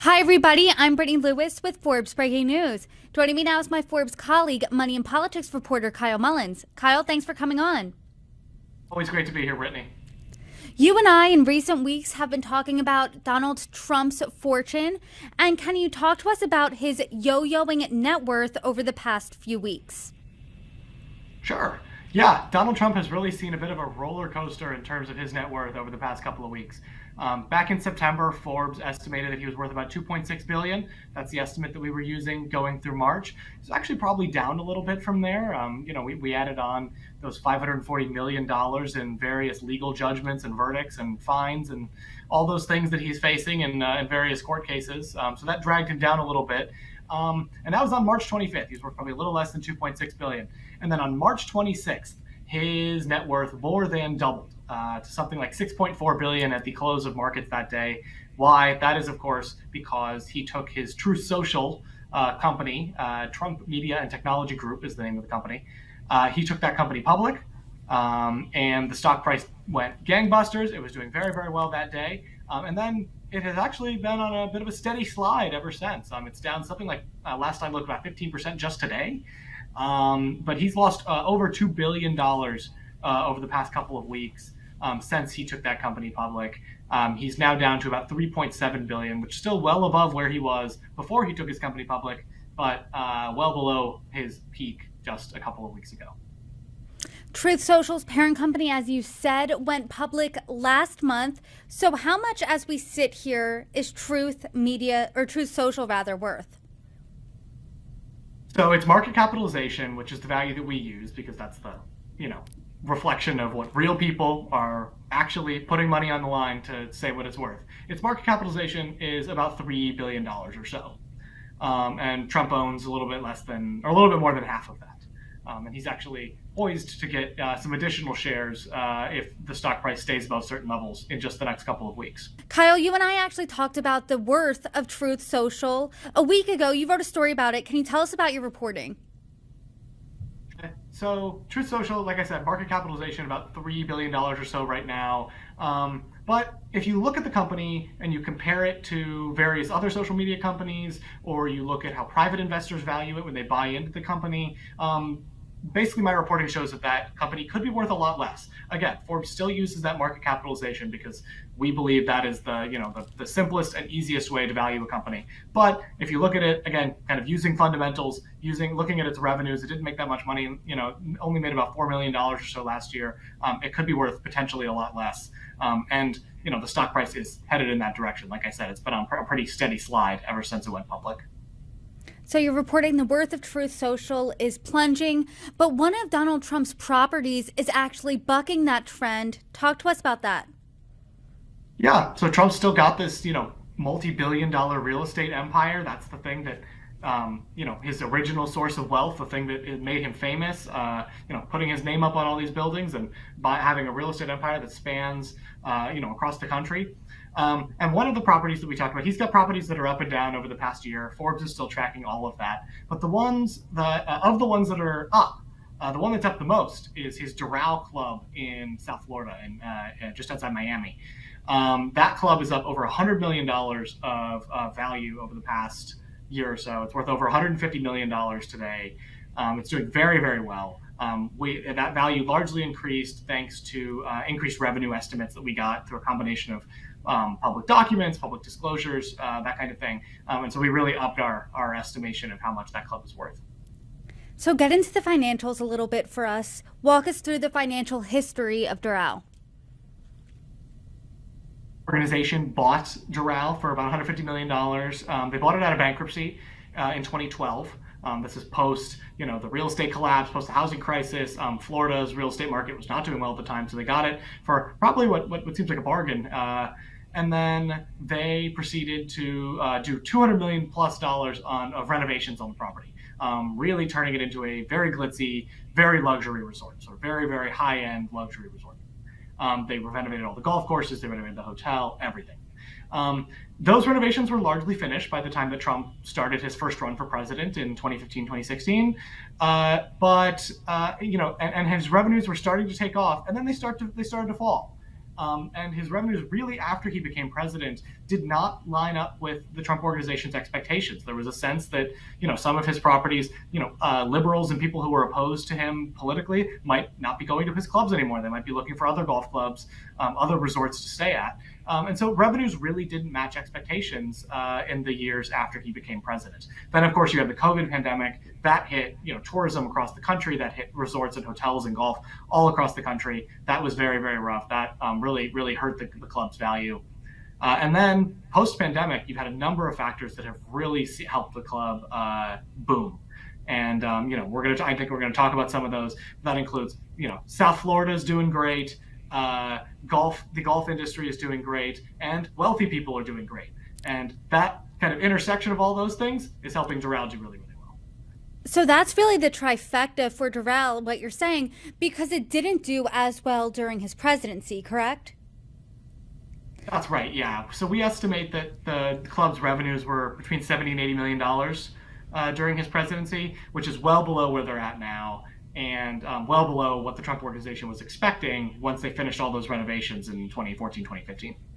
Hi, everybody. I'm Brittany Lewis with Forbes Breaking News. Joining me now is my Forbes colleague, money and politics reporter Kyle Mullins. Kyle, thanks for coming on. Always great to be here, Brittany. You and I, in recent weeks, have been talking about Donald Trump's fortune. And can you talk to us about his yo-yoing net worth over the past few weeks? Sure. Yeah, Donald Trump has really seen a bit of a roller coaster in terms of his net worth over the past couple of weeks. Back in September, Forbes estimated that he was worth about 2.6 billion. That's the estimate that we were using going through March. It's actually probably down a little bit from there. We added on those $540 million in various legal judgments and verdicts and fines and all those things that he's facing in various court cases. So that dragged him down a little bit. And that was on March 25th. He was worth probably a little less than 2.6 billion. And then on March 26th, his net worth more than doubled to something like 6.4 billion at the close of markets that day. Why? That is, of course, because he took his Truth Social company, Trump Media and Technology Group is the name of the company. He took that company public, and the stock price went gangbusters. It was doing very, very well that day. And then it has actually been on a bit of a steady slide ever since. It's down something like, last I looked, about 15% just today. But he's lost over $2 billion over the past couple of weeks since he took that company public. He's now down to about 3.7 billion, which is still well above where he was before he took his company public, but well below his peak just a couple of weeks ago. Truth Social's parent company, as you said, went public last month. So how much, as we sit here, is Truth Media, or Truth Social rather, worth? So it's market capitalization, which is the value that we use because that's the, reflection of what real people are actually putting money on the line to say what it's worth. Its market capitalization is about $3 billion or so. And Trump owns a little bit less than, or a little bit more than half of that. And he's actually poised to get some additional shares if the stock price stays above certain levels in just the next couple of weeks. Kyle, you and I actually talked about the worth of Truth Social a week ago. You wrote a story about it. Can you tell us about your reporting? So Truth Social, like I said, market capitalization about $3 billion or so right now. But if you look at the company and you compare it to various other social media companies, or you look at how private investors value it when they buy into the company, basically my reporting shows that that company could be worth a lot less. Again, Forbes still uses that market capitalization because we believe that is the simplest and easiest way to value a company. But if you look at it, again, kind of using fundamentals, looking at its revenues, it didn't make that much money, only made about $4 million or so last year. It could be worth potentially a lot less. And the stock price is headed in that direction. Like I said, it's been on a pretty steady slide ever since it went public. So you're reporting the worth of Truth Social is plunging, but one of Donald Trump's properties is actually bucking that trend. Talk to us about that. Yeah, so Trump's still got this, multi-billion-dollar real estate empire. That's the thing that, his original source of wealth, the thing that made him famous. Putting his name up on all these buildings and by having a real estate empire that spans, across the country. And one of the properties that we talked about, he's got properties that are up and down over the past year. Forbes is still tracking all of that. But the ones that are up, the one that's up the most is his Deral Club in South Florida, and just outside Miami. That club is up over $100 million of value over the past year or so. It's worth over $150 million today. It's doing very, very well. That value largely increased thanks to increased revenue estimates that we got through a combination of public documents, public disclosures, that kind of thing. And so we really upped our estimation of how much that club is worth. So get into the financials a little bit for us. Walk us through the financial history of Deral. Organization bought Deral for about $150 million. They bought it out of bankruptcy in 2012. This is post, the real estate collapse, post the housing crisis. Florida's real estate market was not doing well at the time, so they got it for probably what seems like a bargain. And then they proceeded to do $200 million plus of renovations on the property, really turning it into a very glitzy, very luxury resort, so very, very high-end luxury resort. They renovated all the golf courses, they renovated the hotel, everything. Those renovations were largely finished by the time that Trump started his first run for president in 2015, 2016. And his revenues were starting to take off, and then they started to fall. And his revenues really, after he became president, did not line up with the Trump organization's expectations. There was a sense that, some of his properties, liberals and people who were opposed to him politically might not be going to his clubs anymore. They might be looking for other golf clubs, other resorts to stay at. And so revenues really didn't match expectations in the years after he became president. Then, of course, you had the COVID pandemic. That hit, tourism across the country. That hit resorts and hotels and golf all across the country. That was very, very rough. That really hurt the club's value. And then post-pandemic, you've had a number of factors that have really helped the club boom. And I think we're going to talk about some of those. That includes, South Florida is doing great. The golf industry is doing great, and wealthy people are doing great. And that kind of intersection of all those things is helping Deral do really, really well. So that's really the trifecta for Deral, what you're saying, because it didn't do as well during his presidency, correct? That's right, yeah. So we estimate that the club's revenues were between $70 and $80 million during his presidency, which is well below where they're at now, and well below what the Trump organization was expecting once they finished all those renovations in 2014, 2015.